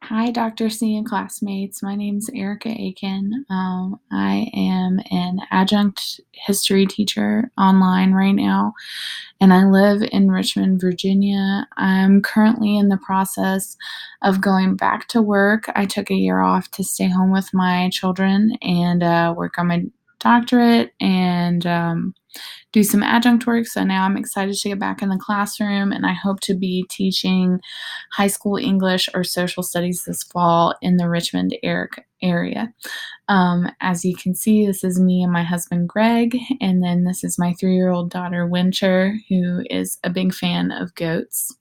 Hi, Dr. C and classmates. My name's Erica Aiken. I am an adjunct history teacher online right now, and I live in Richmond, Virginia. I'm currently in the process of going back to work. I took a year off to stay home with my children and work on my doctorate and do some adjunct work. So now I'm excited to get back in the classroom, and I hope to be teaching high school English or social studies this fall in the Richmond area. As you can see, this is me and my husband Greg, and then this is my 3-year-old daughter Winter, who is a big fan of goats.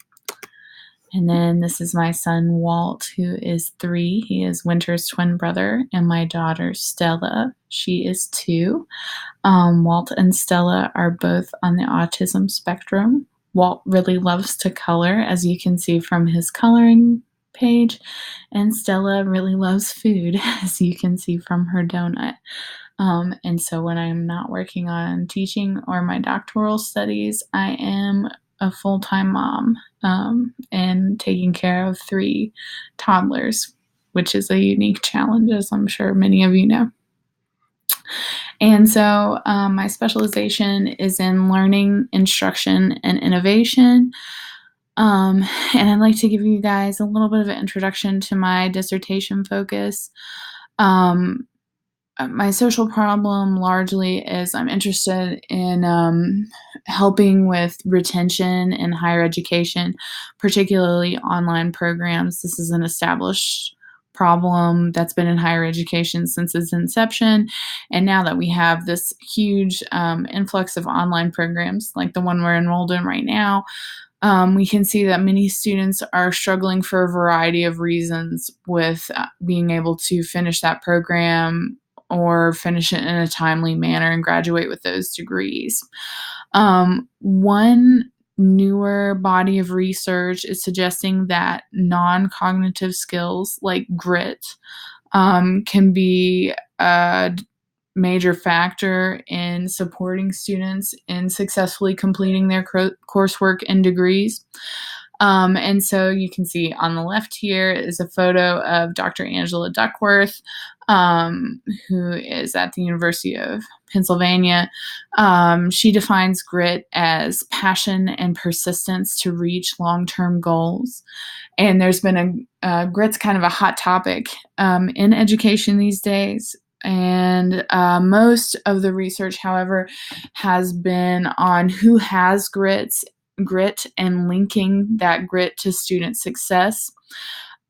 And then this is my son Walt, who is 3. He is Winter's twin brother, and my daughter Stella. She is 2. Walt and Stella are both on the autism spectrum. Walt really loves to color, as you can see from his coloring page, and Stella really loves food, as you can see from her donut. And so when I'm not working on teaching or my doctoral studies, I am a full-time mom and taking care of 3 toddlers, which is a unique challenge, as I'm sure many of you know. And so my specialization is in learning, instruction, and innovation. And I'd like to give you guys a little bit of an introduction to my dissertation focus. My social problem largely is I'm interested in helping with retention in higher education, particularly online programs. This is an established problem that's been in higher education since its inception. And now that we have this huge influx of online programs like the one we're enrolled in right now, we can see that many students are struggling for a variety of reasons with being able to finish that program or finish it in a timely manner and graduate with those degrees. One newer body of research is suggesting that non-cognitive skills like grit can be a major factor in supporting students in successfully completing their coursework and degrees. And so you can see on the left here is a photo of Dr. Angela Duckworth, who is at the University of Pennsylvania. She defines grit as passion and persistence to reach long-term goals. And there's been grit's kind of a hot topic in education these days. And most of the research, however, has been on who has grit and linking that grit to student success.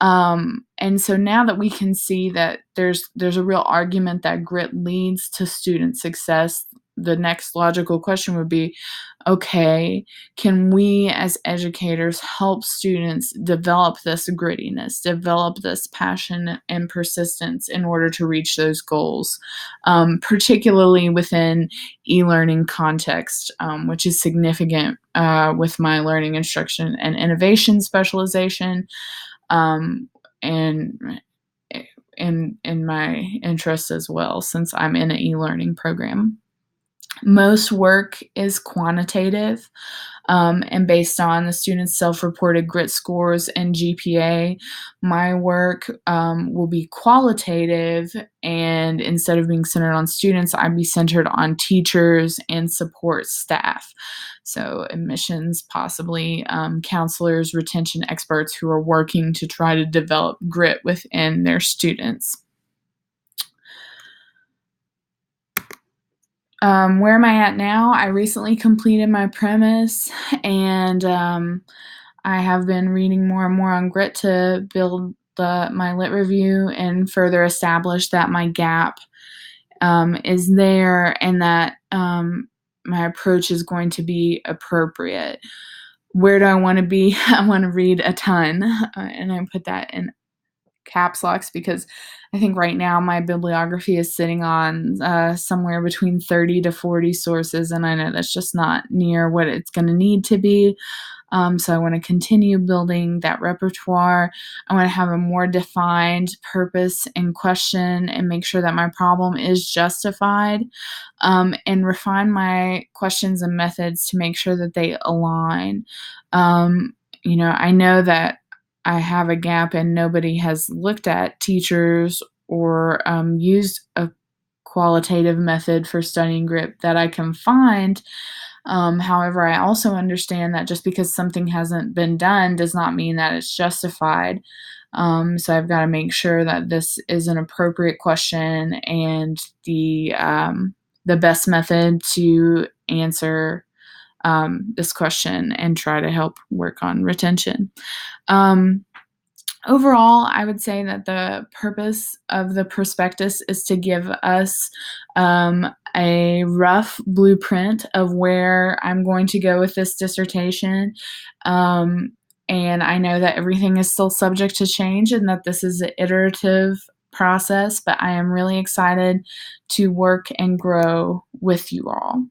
And so now that we can see that there's a real argument that grit leads to student success, the next logical question would be, okay, can we as educators help students develop this grittiness, develop this passion and persistence in order to reach those goals, particularly within e-learning context, which is significant with my learning, instruction, and innovation specialization, and in my interest as well, since I'm in an e-learning program. Most work is quantitative and based on the students' self-reported grit scores and GPA. My work will be qualitative, and instead of being centered on students, I'd be centered on teachers and support staff. So admissions, possibly counselors, retention experts who are working to try to develop grit within their students. Where am I at now? I recently completed my premise, and I have been reading more and more on grit to build my lit review and further establish that my gap is there and that my approach is going to be appropriate. Where do I want to be? I want to read a ton, and I put that in caps locks because I think right now my bibliography is sitting on somewhere between 30 to 40 sources, and I know that's just not near what it's going to need to be. So I want to continue building that repertoire. I want to have a more defined purpose and question and make sure that my problem is justified, and refine my questions and methods to make sure that they align. I know that I have a gap and nobody has looked at teachers or used a qualitative method for studying grip that I can find. However, I also understand that just because something hasn't been done does not mean that it's justified. So I've got to make sure that this is an appropriate question and the best method to answer this question and try to help work on retention. Um, Overall, I would say that the purpose of the prospectus is to give us a rough blueprint of where I'm going to go with this dissertation. Um, and I know that everything is still subject to change and that this is an iterative process, but I am really excited to work and grow with you all.